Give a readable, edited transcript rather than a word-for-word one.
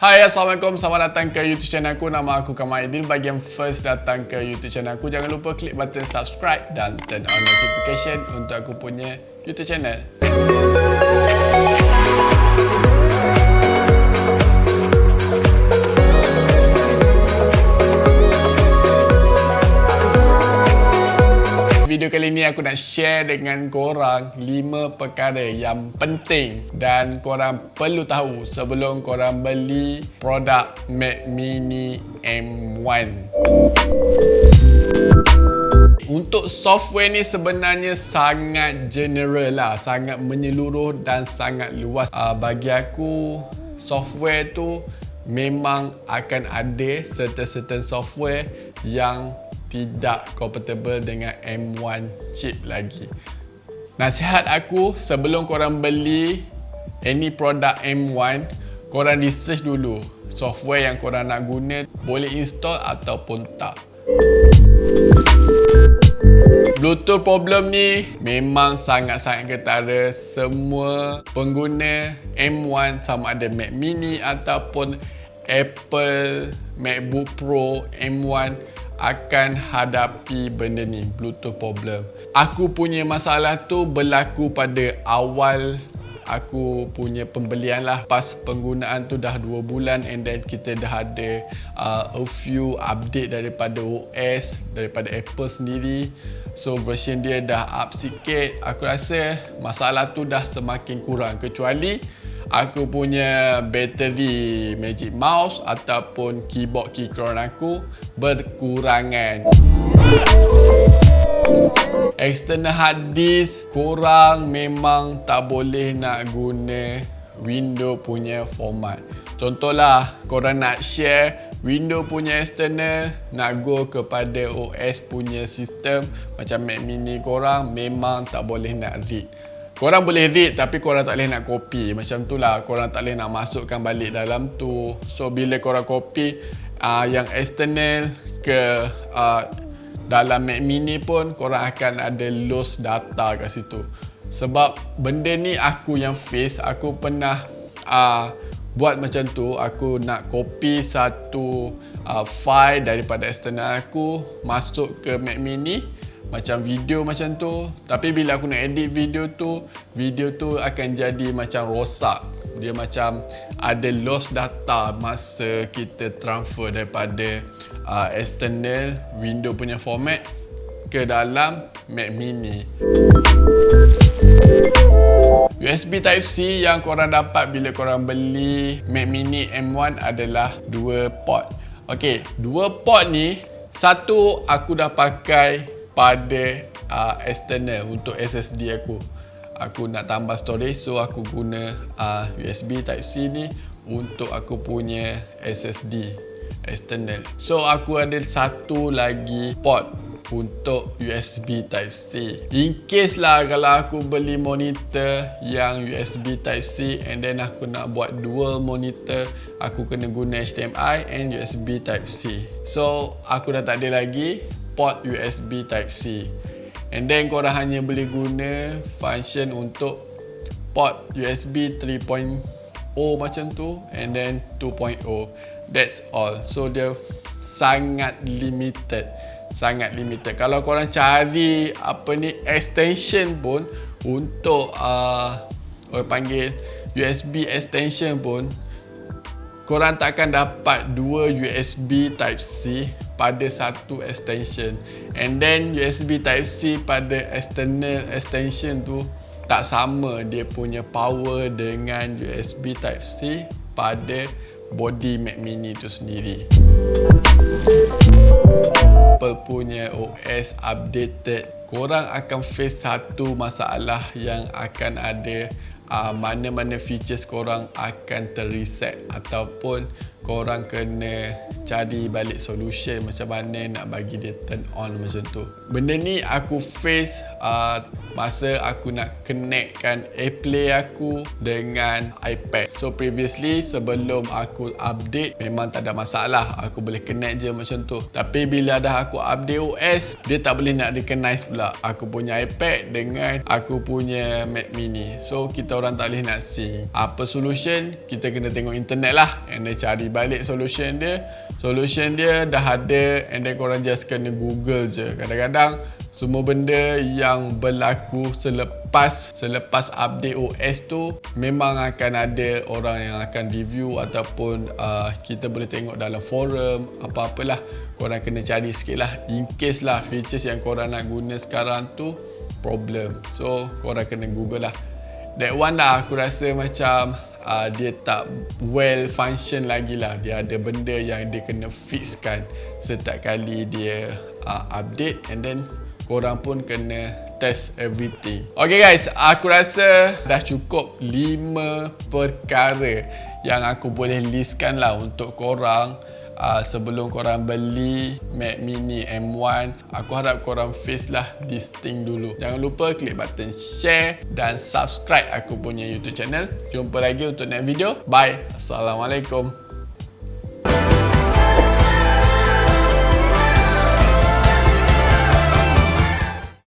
Hai, Assalamualaikum. Selamat datang ke YouTube channel aku. Nama aku Kamal Aidil. Bagi yang first datang ke YouTube channel aku, jangan lupa klik button subscribe dan turn on notification untuk aku punya YouTube channel. Video kali ni aku nak share dengan korang 5 perkara yang penting dan korang perlu tahu sebelum korang beli produk Mac Mini M1. Untuk software ni sebenarnya sangat general lah, sangat menyeluruh dan sangat luas. Bagi aku, software tu memang akan ada certain software yang tidak compatible dengan M1 chip lagi. Nasihat aku, sebelum korang beli any produk M1, korang research dulu software yang korang nak guna boleh install ataupun tak. Bluetooth problem ni memang sangat-sangat ketara. Semua pengguna M1, sama ada Mac Mini ataupun Apple MacBook Pro M1, akan hadapi benda ni, Bluetooth problem. Aku punya masalah tu berlaku pada awal aku punya pembelian lah. Pas penggunaan tu dah 2 bulan and then kita dah ada a few update daripada OS, daripada Apple sendiri. So version dia dah up sikit. Aku rasa masalah tu dah semakin kurang, kecuali aku punya bateri Magic Mouse ataupun keyboard keychron aku berkurangan. External hard disk, korang memang tak boleh nak guna Windows punya format. Contohlah, korang nak share Windows punya external, nak go kepada OS punya sistem macam Mac Mini korang, memang tak boleh nak read. Korang boleh read tapi korang tak boleh nak copy. Macam tu lah, korang tak boleh nak masukkan balik dalam tu. So bila korang copy yang external ke dalam Mac Mini pun, korang akan ada lost data kat situ. Sebab benda ni aku yang face. Aku pernah buat macam tu. Aku nak copy satu file daripada external aku masuk ke Mac Mini, macam video macam tu. Tapi bila aku nak edit video tu akan jadi macam rosak. Dia macam ada lost data masa kita transfer daripada external Windows punya format ke dalam Mac Mini. USB Type-C yang korang dapat bila korang beli Mac Mini M1 adalah 2 port. Okey, 2 port ni, satu aku dah pakai pada external untuk SSD aku. Aku nak tambah storage, so aku guna USB Type-C ni untuk aku punya SSD external. So aku ada satu lagi port untuk USB Type-C. In case lah kalau aku beli monitor yang USB Type-C and then aku nak buat dual monitor, aku kena guna HDMI and USB Type-C. So aku dah tak ada lagi port USB Type-C. And then korang hanya boleh guna function untuk port USB 3.0 macam tu and then 2.0. That's all. So dia sangat limited. Sangat limited. Kalau korang cari extension pun untuk orang panggil USB extension pun, korang takkan dapat 2 USB Type-C pada satu extension. And then USB Type-C pada external extension tu tak sama dia punya power dengan USB Type-C pada body Mac Mini tu sendiri. Apple punya OS updated, korang akan face satu masalah yang akan ada mana-mana features korang akan terreset ataupun korang kena cari balik solution macam mana nak bagi dia turn on macam tu. Benda ni aku face masa aku nak connectkan AirPlay aku dengan iPad. So previously sebelum aku update memang tak ada masalah, aku boleh connect je macam tu. Tapi bila dah aku update OS, dia tak boleh nak recognize pula aku punya iPad dengan aku punya Mac mini. So kita orang tak boleh nak sync. Apa solution? Kita kena tengok internet lah and then cari balik solution dia. Solution dia dah ada and then korang just kena Google je. Kadang-kadang semua benda yang berlaku selepas update OS tu memang akan ada orang yang akan review ataupun kita boleh tengok dalam forum apa-apalah. Korang kena cari sikit lah in case lah features yang korang nak guna sekarang tu problem. So korang kena Google lah. That one lah aku rasa macam dia tak well function lagi lah. Dia ada benda yang dia kena fixkan setiap kali dia update and then korang pun kena test everything. Okay guys, aku rasa dah cukup 5 perkara yang aku boleh listkan lah untuk korang sebelum korang beli Mac mini M1. Aku harap korang face lah this thing dulu. Jangan lupa klik button share dan subscribe aku punya YouTube channel. Jumpa lagi untuk next video. Bye. Assalamualaikum.